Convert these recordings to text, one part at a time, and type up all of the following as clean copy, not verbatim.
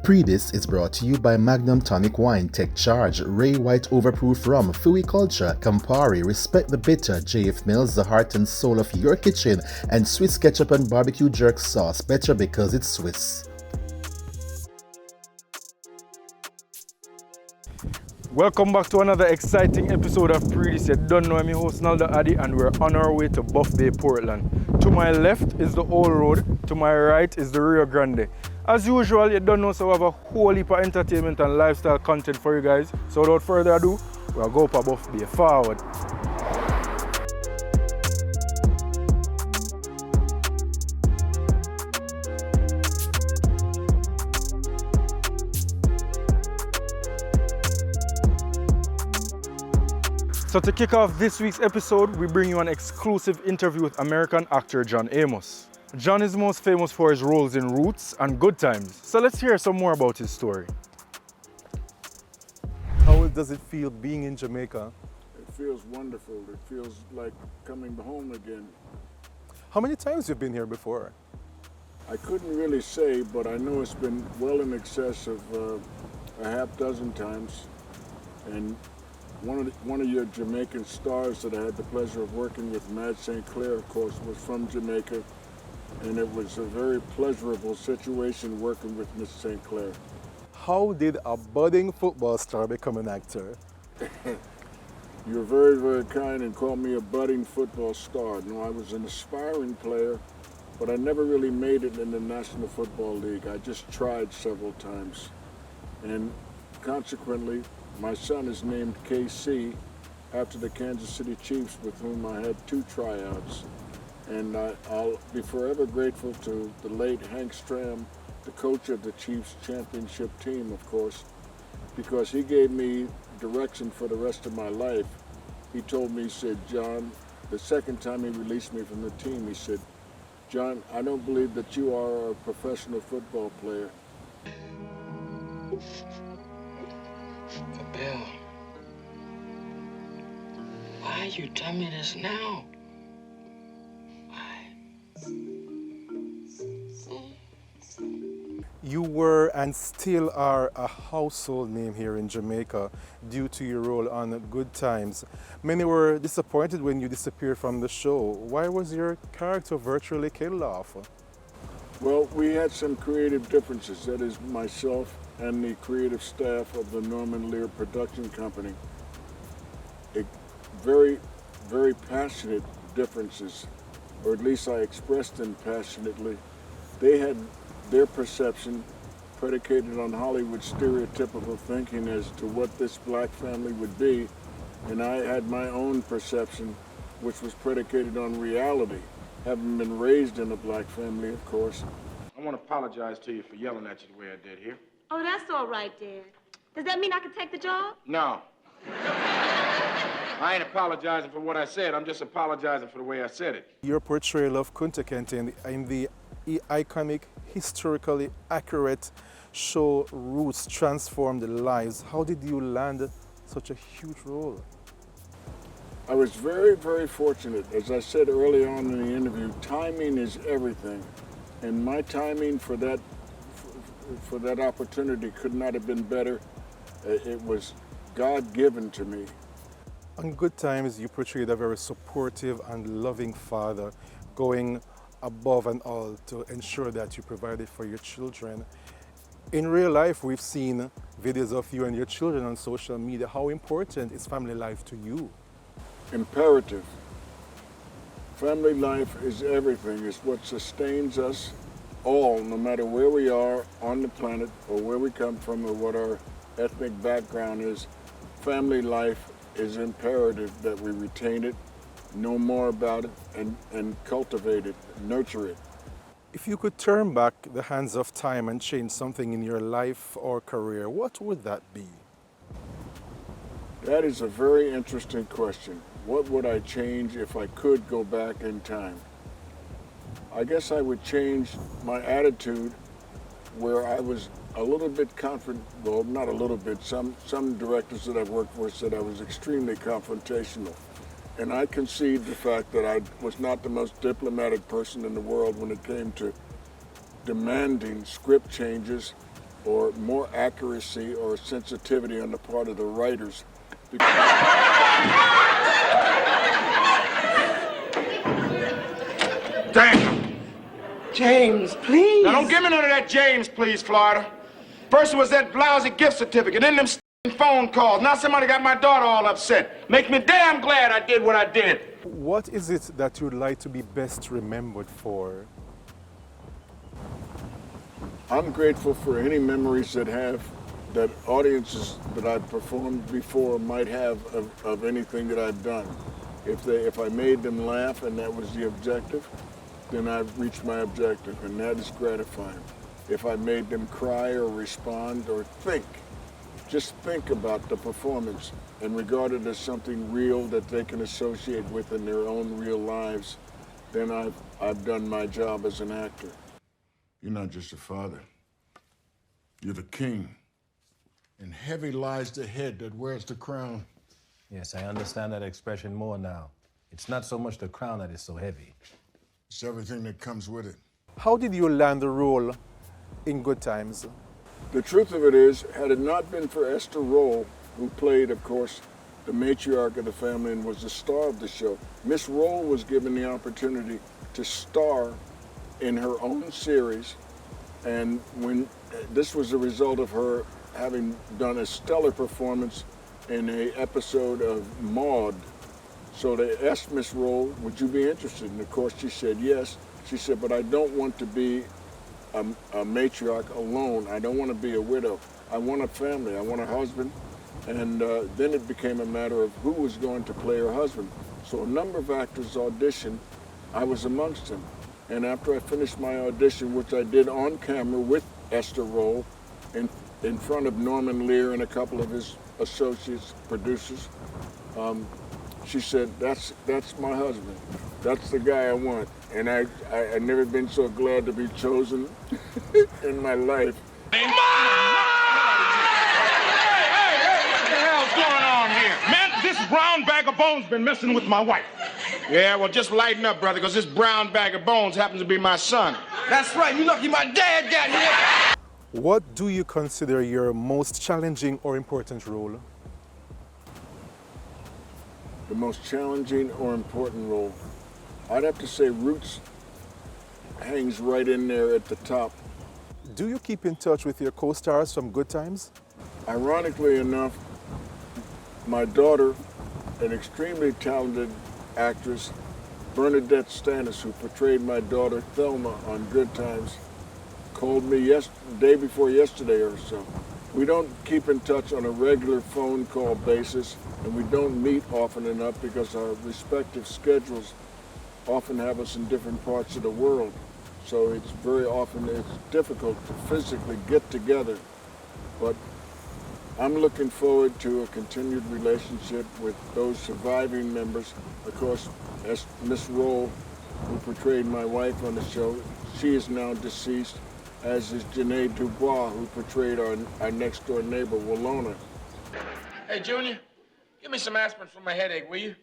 Pree Dis is brought to you by Magnum Tonic Wine, Tech Charge, Ray White Overproof Rum, Fui Culture, Campari, Respect the Bitter, JF Mills, the heart and soul of your kitchen, and Swiss Ketchup and Barbecue Jerk Sauce, better because it's Swiss. Welcome back to another exciting episode of Pree Dis. You don't know, I'm your host Naldo Addi, and we're on our way to Buff Bay, Portland. To my left is the Old Road, to my right is the Rio Grande. As usual, you don't know, so we have a whole heap of entertainment and lifestyle content for you guys. So without further ado, we'll go for Buff Bay. Forward. So to kick off this week's episode, we bring you an exclusive interview with American actor John Amos. John is most famous for his roles in Roots and Good Times. So let's hear some more about his story. How does it feel being in Jamaica? It feels wonderful. It feels like coming home again. How many times have you been here before? I couldn't really say, but I know it's been well in excess of a half dozen times. And one of your Jamaican stars that I had the pleasure of working with, Mad St. Clair, of course, was from Jamaica. And it was a very pleasurable situation working with Miss St. Clair. How did a budding football star become an actor? You're very, very kind and called me a budding football star. No, I was an aspiring player, but I never really made it in the National Football League. I just tried several times. And consequently, my son is named KC after the Kansas City Chiefs, with whom I had 2 tryouts. And I'll be forever grateful to the late Hank Stram, the coach of the Chiefs championship team, of course, because he gave me direction for the rest of my life. He told me, he said, John, the second time he released me from the team, he said, John, I don't believe that you are a professional football player. Bill, why you tell me this now? You were and still are a household name here in Jamaica due to your role on Good Times. Many were disappointed when you disappeared from the show. Why was your character virtually killed off? Well, we had some creative differences. That is, myself and the creative staff of the Norman Lear production company. Very, very passionate differences, or at least I expressed them passionately. They had their perception predicated on Hollywood stereotypical thinking as to what this black family would be, and I had my own perception, which was predicated on reality, having been raised in a black family, of course. I want to apologize to you for yelling at you the way I did here. Oh, that's all right, Dad. Does that mean I can take the job? No. I ain't apologizing for what I said. I'm just apologizing for the way I said it. Your portrayal of Kunta Kinte in the iconic, historically accurate show Roots transformed lives. How did you land such a huge role? I was very, very fortunate. As I said early on in the interview, timing is everything. And my timing for that opportunity could not have been better. It was God-given to me. On Good Times, you portrayed a very supportive and loving father, going above and all to ensure that you provided for your children. In real life, we've seen videos of you and your children on social media. How important is family life to you? Imperative. Family life is everything. It's what sustains us all, no matter where we are on the planet or where we come from or what our ethnic background is. Family life is imperative that we retain it, know more about it, and cultivate it, nurture it. If you could turn back the hands of time and change something in your life or career, what would that be? That is a very interesting question. What would I change if I could go back in time? I guess I would change my attitude, where I was a little bit confident, well, not a little bit, some directors that I've worked for said I was extremely confrontational. And I concede the fact that I was not the most diplomatic person in the world when it came to demanding script changes or more accuracy or sensitivity on the part of the writers. Damn! James, please. Now don't give me none of that James, please, Florida. First was that lousy gift certificate, then them phone calls. Now somebody got my daughter all upset. Make me damn glad I did what I did. What is it that you'd like to be best remembered for? I'm grateful for any memories that audiences that I've performed before might have of anything that I've done. If I made them laugh and that was the objective, then I've reached my objective, and that is gratifying. If I made them cry or respond or just think about the performance and regard it as something real that they can associate with in their own real lives, then I've done my job as an actor. You're not just a father. You're the king. And heavy lies the head that wears the crown. Yes, I understand that expression more now. It's not so much the crown that is so heavy. It's everything that comes with it. How did you land the role in Good Times? The truth of it is, had it not been for Esther Roll, who played, of course, the matriarch of the family and was the star of the show, Miss Roll was given the opportunity to star in her own series, and when this was a result of her having done a stellar performance in an episode of Maude. So they asked Miss Roll, would you be interested? And of course she said yes. She said, but I don't want to be a matriarch alone. I don't want to be a widow. I want a family. I want a husband. And then it became a matter of who was going to play her husband. So a number of actors auditioned. I was amongst them. And after I finished my audition, which I did on camera with Esther Roll, in front of Norman Lear and a couple of his associates, producers, she said, that's my husband. That's the guy I want. And I've never been so glad to be chosen in my life. Hey, what the hell's going on here? Man, this brown bag of bones been messing with my wife. Yeah, well, just lighten up, brother, because this brown bag of bones happens to be my son. That's right, you lucky my dad got here. What do you consider your most challenging or important role? The most challenging or important role, I'd have to say Roots hangs right in there at the top. Do you keep in touch with your co-stars from Good Times? Ironically enough, my daughter, an extremely talented actress, Bernadette Stannis, who portrayed my daughter Thelma on Good Times, called me day before yesterday or so. We don't keep in touch on a regular phone call basis, and we don't meet often enough because our respective schedules often have us in different parts of the world. So it's difficult to physically get together. But I'm looking forward to a continued relationship with those surviving members. Of course, as Miss Roll, who portrayed my wife on the show, she is now deceased, as is Janae Dubois, who portrayed our next-door neighbor, Walona. Hey, Junior, give me some aspirin for my headache, will you?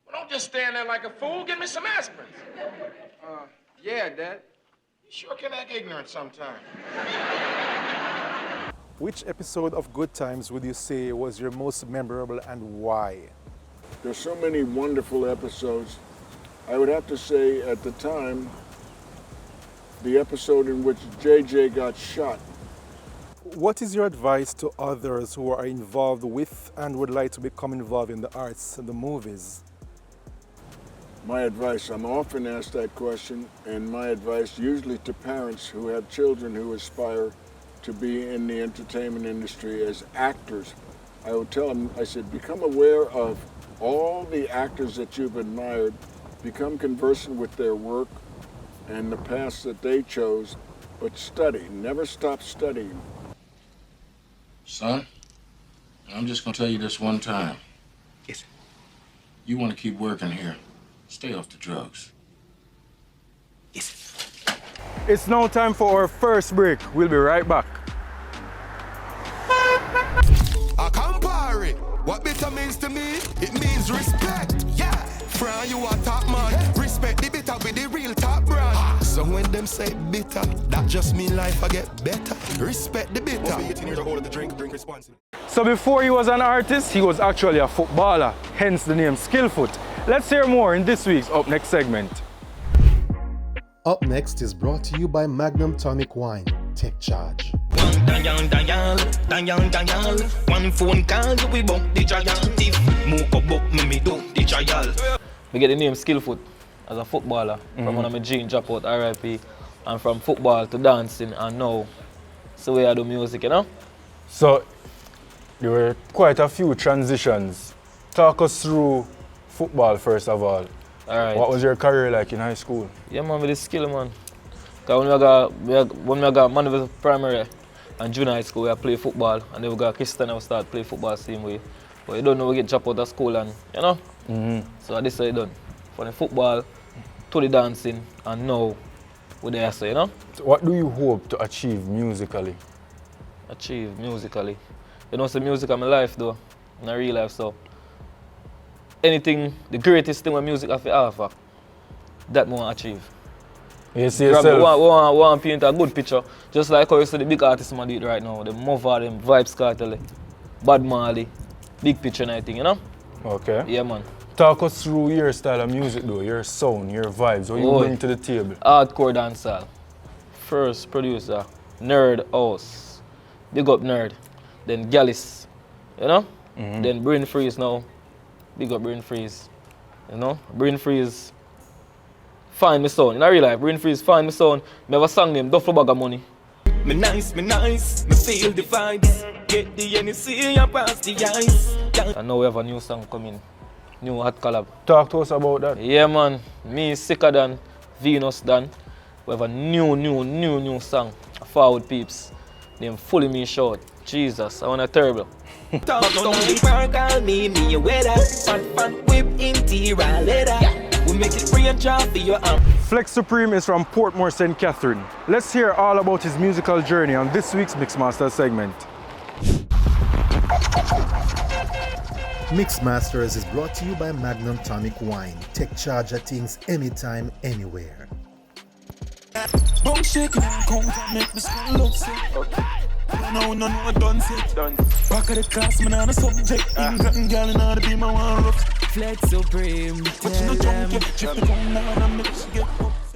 Well, don't just stand there like a fool. Give me some aspirin. Yeah, Dad. You sure can act ignorant sometimes. Which episode of Good Times would you say was your most memorable and why? There's so many wonderful episodes. I would have to say at the time, the episode in which JJ got shot. What is your advice to others who are involved with and would like to become involved in the arts and the movies? My advice, I'm often asked that question, and my advice usually to parents who have children who aspire to be in the entertainment industry as actors. I would tell them, I said, become aware of all the actors that you've admired, become conversant with their work and the paths that they chose, but study, never stop studying. Son, I'm just gonna tell you this one time. Yes. You wanna keep working here. Stay off the drugs. Yes. It's now time for our first break. We'll be right back. A Campari, what bitter means to me, it means respect. Yeah. From you a top man, respect the bitter with the real top brand. So when them say bitter, that just mean life I get better. Respect the bitter. 18 years old, drink responsibly. So before he was an artist, he was actually a footballer, hence the name Skillfoot. Let's hear more in this week's Up Next segment. Up next is brought to you by Magnum Tonic Wine. Take charge. One phone call, we bump the giant. Move up, me do the giant. I get the name Skillfoot as a footballer from one of my jeans drop out, RIP, and from football to dancing, and now it's the way I do music, you know? So there were quite a few transitions. Talk us through football first of all. Alright. What was your career like in high school? Yeah man, with the skill man. Because when I got Mandeville primary and junior high school, I play football, and then we got Christian, I start play football same way. But you don't know we get dropped out of school and, you know? So this is how you done. From the football to the dancing, and now we're there, so you know? So what do you hope to achieve musically? Achieve musically. You know, it's the music of my life though, in a real life, so anything, the greatest thing with music I feel offer, that I want to achieve. You see yourself? We want to paint a good picture, just like how you see the big artists do it right now, the Mova, them Vibes Cartel, Bad Marley, big picture and everything, you know? Okay. Yeah man. Talk us through your style of music though, your sound, your vibes, what you bring to the table. Hardcore dancehall. First producer, Nerd House. Big up Nerd. Then Gallus, you know? Then Brain Freeze now. Big up Brain Freeze. You know? Brain Freeze. Find me sound. In real life, Brain Freeze, find me sound. Me have a song named Duffel Bag of Money. Me nice, me feel the vibes. Get the NC and pass the ice. And now we have a new song coming. New hot collab. Talk to us about that. Yeah man, me sicker than Venus than. We have a new song. Forward Peeps. Name Fully Me Short. Jesus, I want a terrible. Talk on the park, I'll me a weather. Fun whip interior leather. We make it free and drop for your arm. Flex Supreme is from Portmore, St. Catherine. Let's hear all about his musical journey on this week's Mixmaster segment. Mixmasters is brought to you by Magnum Tonic Wine. Take charge of things anytime, anywhere. Bum shaking, come make me smell upset. No, done set. Back of the class, man, on a subject. Cotton girl and all the be my one rough. Flex Supreme,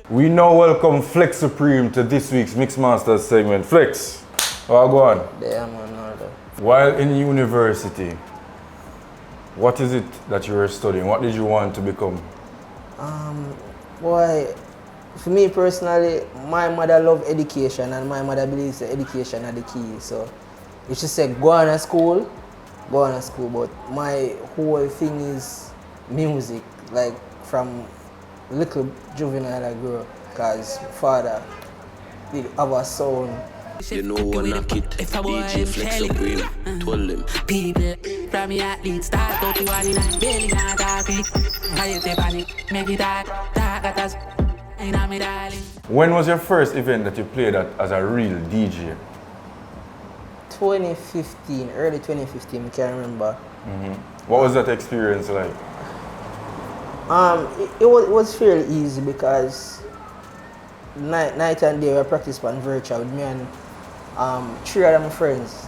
We now welcome Flex Supreme to this week's Mixmasters segment. Flex, how go on? Yeah man, Naldo. While in university, what is it that you were studying? What did you want to become? Boy, for me personally, my mother loved education, and my mother believes that education is the key. So if she said go on to school, but my whole thing is music, like from little juvenile I grew up, because father did have a sound. You know one knock it, DJ Flex Supreme, told them. People from me athletes, start out to one in a belly, not happy. I say panic, make it dark at us. When was your first event that you played at as a real DJ? 2015, early 2015, I can't remember. What was that experience like? It was fairly easy because night and day I practice on virtual with me and 3 of my friends.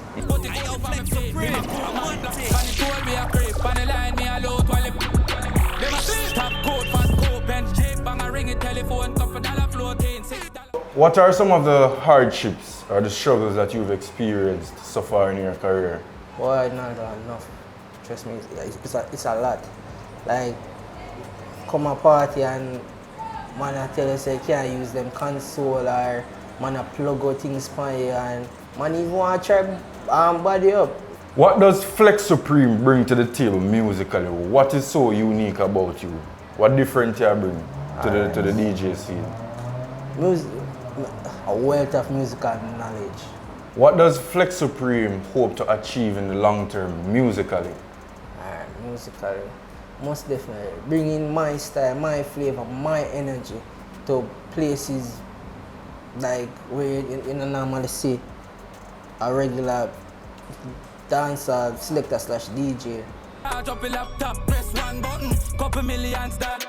What are some of the hardships or the struggles that you've experienced so far in your career? Boy, not enough. Trust me, it's a lot. Like, come a party and man I tell you say you can't use them console, or man I plug out things for you, and man even want to try body up. What does Flex Supreme bring to the table musically? What is so unique about you? What different you bring to the DJ scene? Music, a wealth of musical knowledge. What does Flex Supreme hope to achieve in the long term musically? Musically, most definitely bringing my style, my flavor, my energy to places like where you normally see a regular dancer, selector / DJ. Drop a laptop, press one button, couple millions that.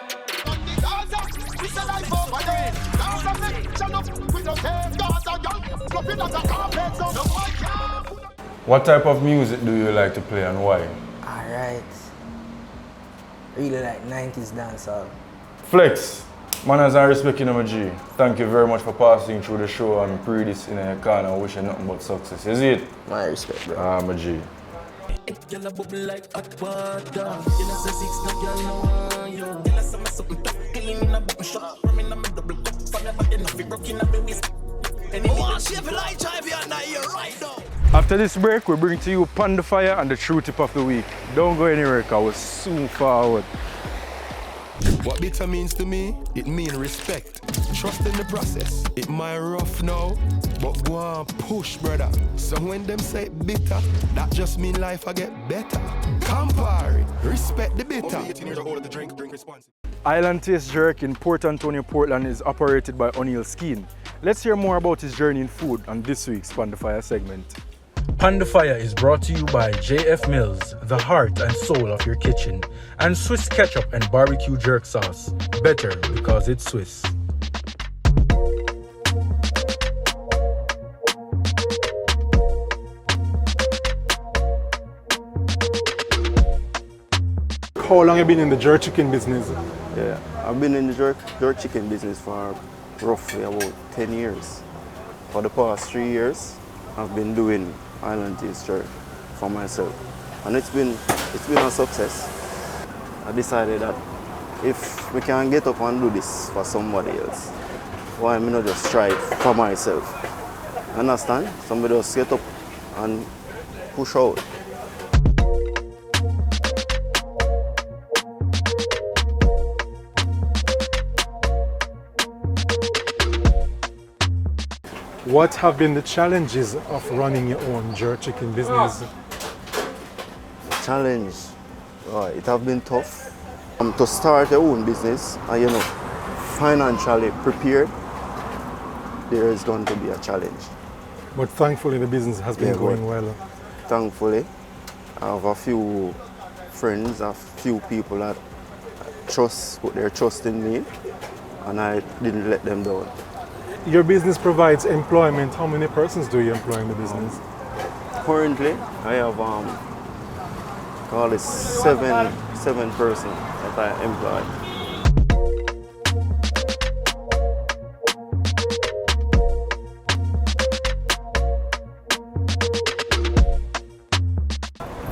What type of music do you like to play and why? Alright. Really like 90s dancehall. Flex, manners and respect, you know, my G. Thank you very much for passing through the show and Pree Dis in your corner. I wish you nothing but success. Is it? My respect, bro. My G. Girl a bubble like hot water. You know say 6 no girl no want you. Girl a say me something tough, clean in a button shot. Rum in a me double cup, fire but enough fi broke in a me waist. After this break, we bring to you PAN Di Fyah and the true tip of the week. Don't go anywhere, cause we're soon forward. What bitter means to me, it means respect. Trust in the process. It might rough now, but go on push, brother. So when them say bitter, that just mean life I get better. Campari, respect the bitter. Island Taste Jerk in Port Antonio, Portland is operated by Oneil Skeen. Let's hear more about his journey in food on this week's PAN Di Fyah segment. PAN Di Fyah is brought to you by JF Mills, the heart and soul of your kitchen, and Swiss ketchup and barbecue jerk sauce. Better because it's Swiss. How long have you been in the jerk chicken business? Yeah, I've been in the jerk chicken business for roughly about 10 years. For the past 3 years, I've been doing Island Taste Jerk for myself. And it's been a success. I decided that if we can get up and do this for somebody else, why am I not just try it for myself? Understand? Somebody just get up and push out. What have been the challenges of running your own jerk chicken business? Challenge, it have been tough. To start your own business and, you know, financially prepared, there is going to be a challenge. But thankfully the business has been going well. Thankfully, I have a few friends, a few people that put their trust in me, and I didn't let them down. Your business provides employment. How many persons do you employ in the business? Currently, I have call it seven persons that I employ.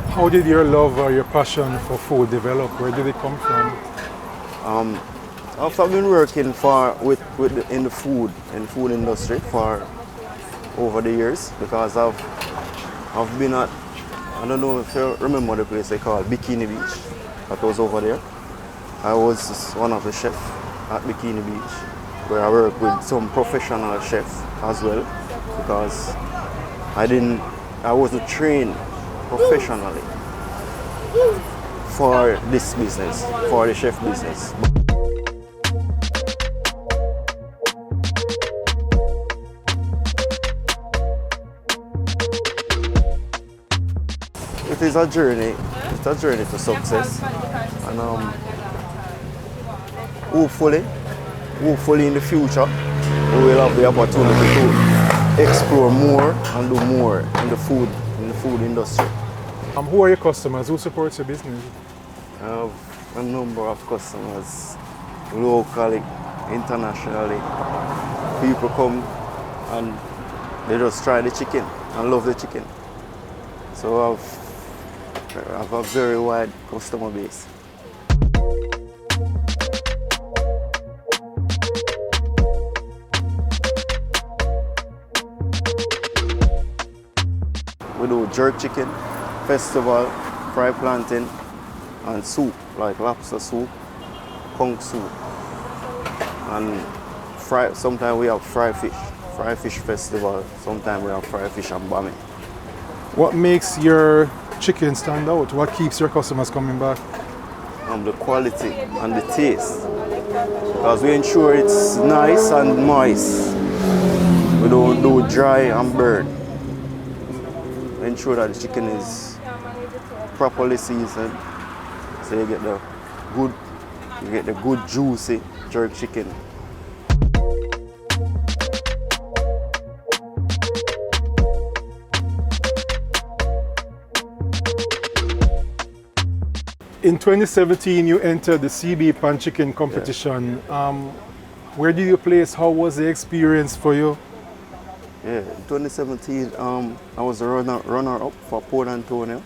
How did your love or your passion for food develop? Where did it come from? I've been working in the food industry for over the years, because I've been at, I don't know if you remember the place they call Bikini Beach. That was over there. I was one of the chefs at Bikini Beach, where I work with some professional chefs as well, because I wasn't trained professionally for this business, for the chef business. It is a journey. It's a journey to success, and hopefully in the future we will have the opportunity to explore more and do more in the food industry. Who are your customers? Who supports your business? I have a number of customers, locally, internationally. People come and they just try the chicken and love the chicken. So I have a very wide customer base. We do jerk chicken, festival, fried plantain, and soup, like lobster soup, conch soup. And sometimes we have fried fish festival, sometimes we have fried fish and bami. What makes your chicken stand out? What keeps your customers coming back? The quality and the taste, because we ensure it's nice and moist. We don't do dry and burn. We ensure that the chicken is properly seasoned, so you get the good juicy jerk chicken. In 2017, you entered the CB Pan Chicken competition. Where did you place? How was the experience for you? Yeah, in 2017, I was a runner-up for Port Antonio,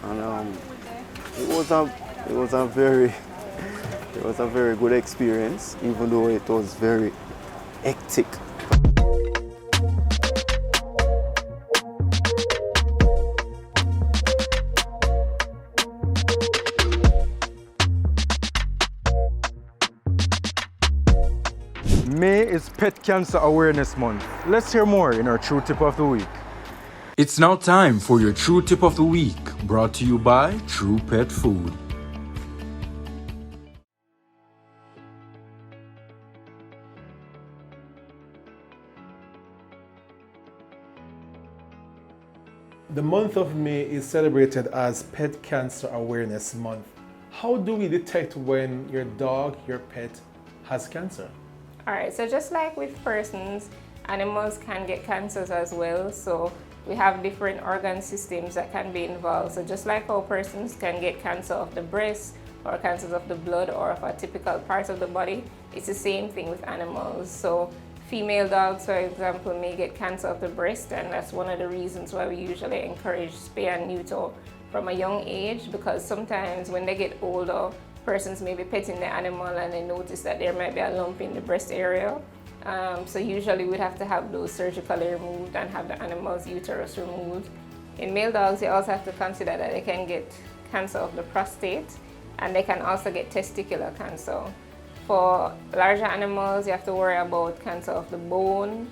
and it was a very good experience, even though it was very hectic. May is Pet Cancer Awareness Month. Let's hear more in our True Tip of the Week. It's now time for your True Tip of the Week, brought to you by True Pet Food. The month of May is celebrated as Pet Cancer Awareness Month. How do we detect when your dog, your pet, has cancer? Alright, so just like with persons, animals can get cancers as well. So we have different organ systems that can be involved. So just like how persons can get cancer of the breast or cancers of the blood or of a typical part of the body, it's the same thing with animals. So female dogs, for example, may get cancer of the breast, and that's one of the reasons why we usually encourage spay and neuter from a young age, because sometimes when they get older, persons may be petting the animal and they notice that there might be a lump in the breast area. So usually we'd have to have those surgically removed and have the animal's uterus removed. In male dogs, you also have to consider that they can get cancer of the prostate, and they can also get testicular cancer. For larger animals, you have to worry about cancer of the bone,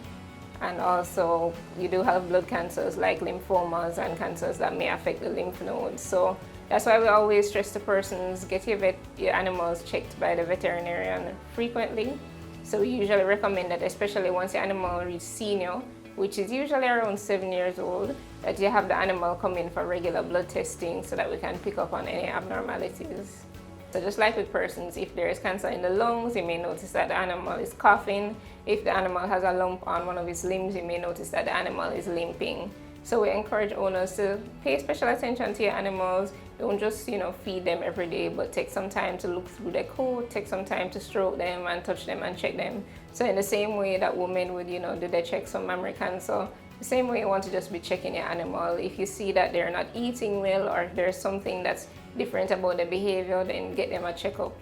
and also you do have blood cancers like lymphomas and cancers that may affect the lymph nodes. So that's why we always stress to persons, get your animals checked by the veterinarian frequently. So we usually recommend that, especially once your animal reaches senior, which is usually around 7 years old, that you have the animal come in for regular blood testing so that we can pick up on any abnormalities. So just like with persons, if there is cancer in the lungs, you may notice that the animal is coughing. If the animal has a lump on one of its limbs, you may notice that the animal is limping. So we encourage owners to pay special attention to your animals. Don't just, feed them every day, but take some time to look through their coat, take some time to stroke them and touch them and check them. So in the same way that women would, do they check some mammary cancer, the same way you want to just be checking your animal. If you see that they're not eating well, or if there's something that's different about their behavior, then get them a checkup.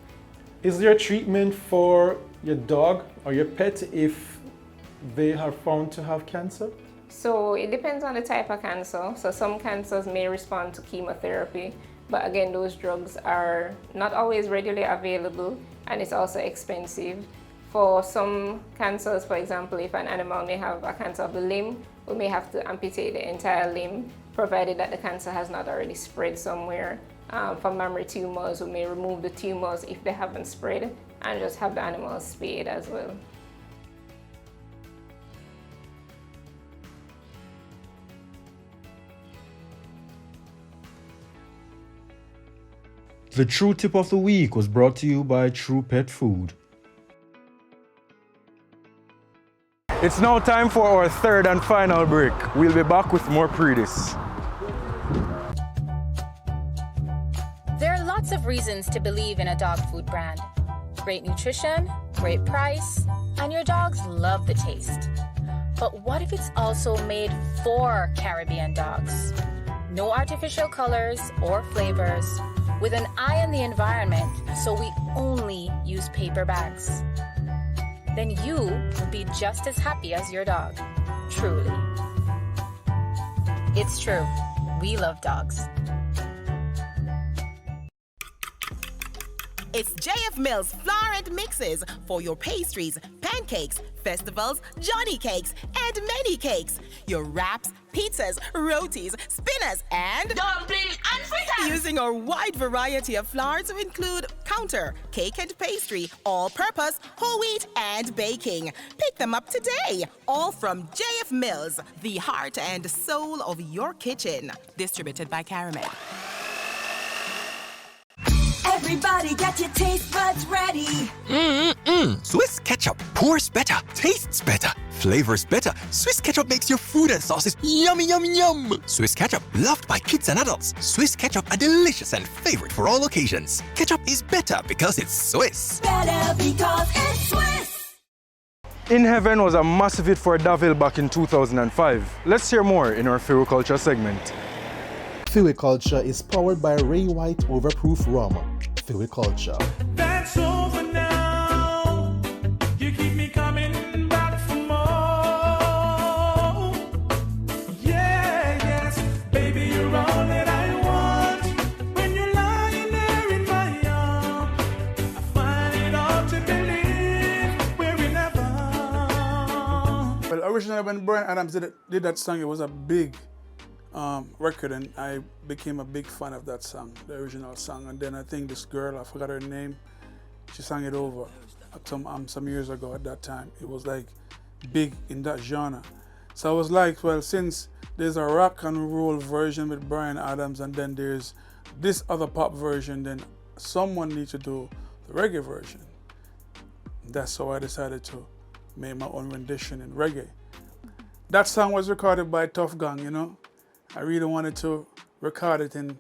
Is there treatment for your dog or your pet if they are found to have cancer? So it depends on the type of cancer. So some cancers may respond to chemotherapy, but again, those drugs are not always readily available, and it's also expensive. For some cancers, for example, if an animal may have a cancer of the limb, we may have to amputate the entire limb, provided that the cancer has not already spread somewhere. For mammary tumors, we may remove the tumors if they haven't spread, and just have the animal spayed as well. The True Tip of the Week was brought to you by True Pet Food. It's now time for our third and final break. We'll be back with more Pree Dis. There are lots of reasons to believe in a dog food brand. Great nutrition, great price, and your dogs love the taste. But what if it's also made for Caribbean dogs? No artificial colors or flavors, with an eye on the environment, so we only use paper bags. Then you will be just as happy as your dog, truly. It's true, we love dogs. It's JF Mills Flour and Mixes for your pastries, pancakes, festivals, Johnny cakes, and many cakes. Your wraps, pizzas, rotis, spinners, and dumplings and fritters. Using our wide variety of flour to include counter, cake and pastry, all-purpose, whole wheat, and baking. Pick them up today. All from JF Mills, the heart and soul of your kitchen. Distributed by Caramed. Everybody get your taste buds ready. Swiss ketchup pours better, tastes better, flavors better. Swiss ketchup makes your food and sauces yummy, yum, yum. Swiss ketchup, loved by kids and adults. Swiss ketchup, a delicious and favorite for all occasions. Ketchup is better because it's Swiss. Better because it's Swiss. In Heaven was a massive hit for Mandeville back in 2005. Let's hear more in our Fyah Culture segment. Fyah Culture is powered by Ray White Overproof Rum. Fyah Culture. That's over now. You keep me coming back for more. Yeah, yes, baby, you're all that I want. When you're lying there in my arms, I find it hard to believe we're in heaven. Well, originally when Bryan Adams did that song, it was a big record, and I became a big fan of that song, the original song. And then I think this girl, I forgot her name, she sang it over some years ago. At that time, it was like big in that genre. So I was like, well, since there's a rock and roll version with Bryan Adams, and then there's this other pop version, then someone needs to do the reggae version. That's how I decided to make my own rendition in reggae. That song was recorded by Tough Gang, you know. I really wanted to record it in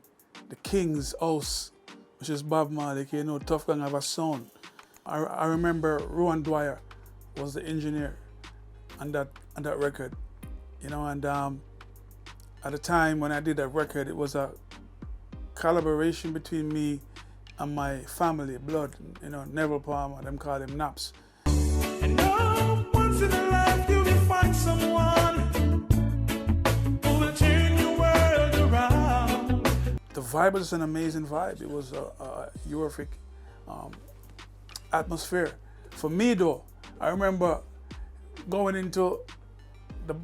the King's house, which is Bob Marley. You know, Tough Gang have a sound. I remember Rowan Dwyer was the engineer on that record, you know. And at the time when I did that record, it was a collaboration between me and my family, blood. You know, Neville Palmer, them call him Naps. And no, once in a life you will find someone who will turn your world around. The vibe was an amazing vibe. It was a euphoric atmosphere. For me though, I remember going into the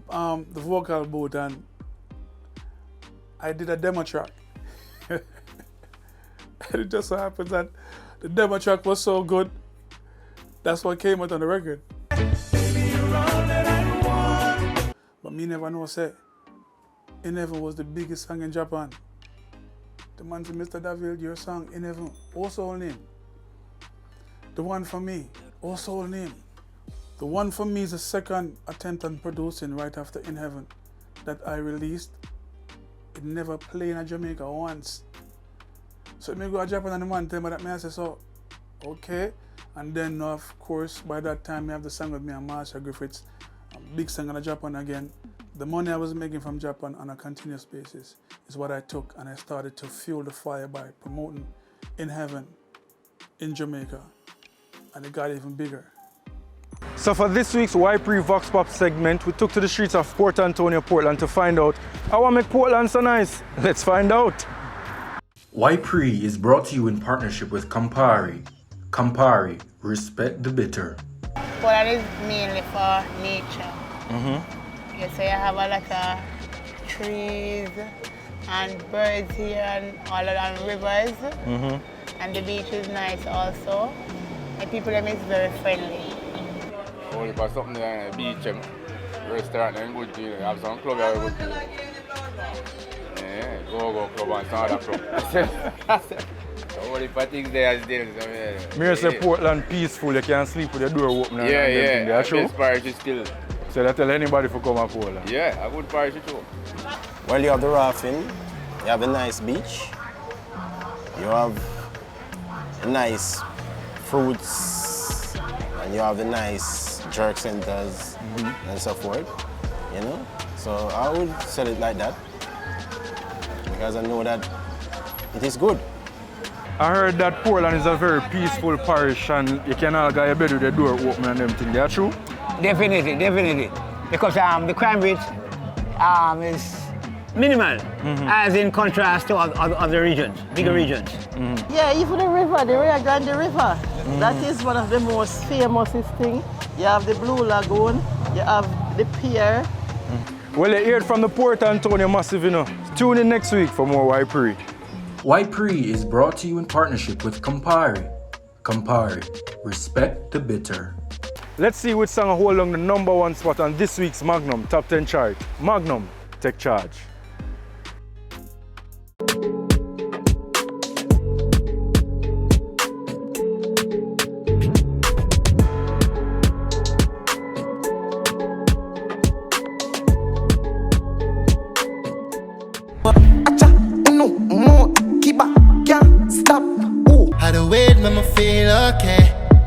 vocal booth and I did a demo track. And it just so happens that the demo track was so good, that's what came out on the record. But me never know, say, In Heaven was the biggest song in Japan. The man said, Mr. David, your song, In Heaven, also all name. The one for me, also all name. The one for me is the second attempt on producing right after In Heaven that I released. It never played in Jamaica once. So me go to Japan and the man tell me that, I say, so, okay. And then, of course, by that time, I have the song with me and Marsha Griffiths, a big song in Japan again. The money I was making from Japan on a continuous basis is what I took, and I started to fuel the fire by promoting In Heaven in Jamaica, and it got even bigger. So for this week's Why Pree Vox Pop segment, we took to the streets of Port Antonio, Portland to find out how I make Portland so nice. Let's find out. Why Pree is brought to you in partnership with Campari. Campari, respect the bitter. Portland is mainly for nature. You so you have a lot of trees and birds here and all along rivers. And the beach is nice also. And people them is very friendly. Only for something there on the beach, restaurant and good deal. Have some club that good deal. Yeah, go club and some other club. Only for things there is there. Me say Portland peaceful, you can sleep with your door open. Yeah. That's true. This parish is still. So that tell anybody to come to Portland? Yeah, a good parish too. Well, you have the rafting, you have a nice beach, you have nice fruits, and you have the nice jerk centers and so forth, you know? So I would sell it like that, because I know that it is good. I heard that Portland is a very peaceful parish and you can all get your bed with the door open and everything. That's true? Definitely. Because the crime rate is minimal, as in contrast to other regions, bigger regions. Yeah, even the river, the Rio Grande River, that is one of the most famous things. You have the Blue Lagoon, you have the pier. Well, you heard from the Port Antonio Massive, you know. Tune in next week for more Why Pree. Why Pree is brought to you in partnership with Campari. Campari, respect the bitter. Let's see which song will hold on the #1 spot on this week's Magnum Top 10 chart. Magnum, take charge.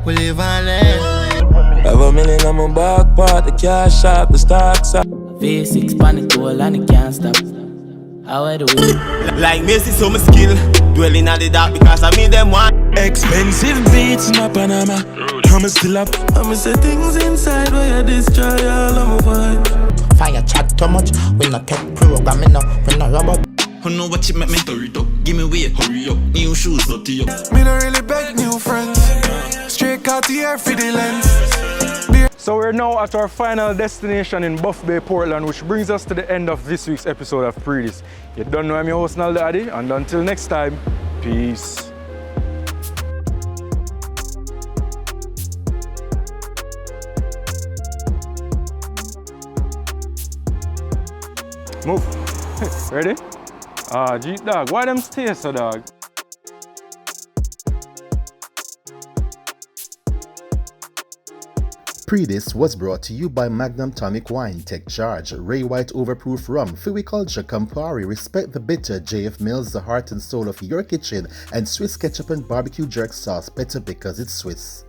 we live and learn. Have a million on my back part, the cash shop, the stocks up. V6 panic tool and it can't stop. How I do it? Like Messi, so my skill. Dwelling at the dark because I mean them one. Expensive beats in a Panama. I'm still up. I'ma say things inside where you destroy all of my vibe. Fire chat too much, we not take programming up, we not rubber. Who know what you make me hurry up? Give me way, hurry up. New shoes, dirty up. Me don't really beg new friends. Straight out here for the lens. So we're now at our final destination in Buff Bay, Portland, which brings us to the end of this week's episode of Pree Dis. You don't know I'm your host Naldo Addi, and until next time, peace. Move. Ready? G dog, why them stay so dog? Pree Dis was brought to you by Magnum Tonic Wine, Take Charge, Ray White Overproof Rum, Fui Culture, Campari, Respect the Bitter, JF Mills, the heart and soul of your kitchen, and Swiss Ketchup and Barbecue Jerk Sauce, better because it's Swiss.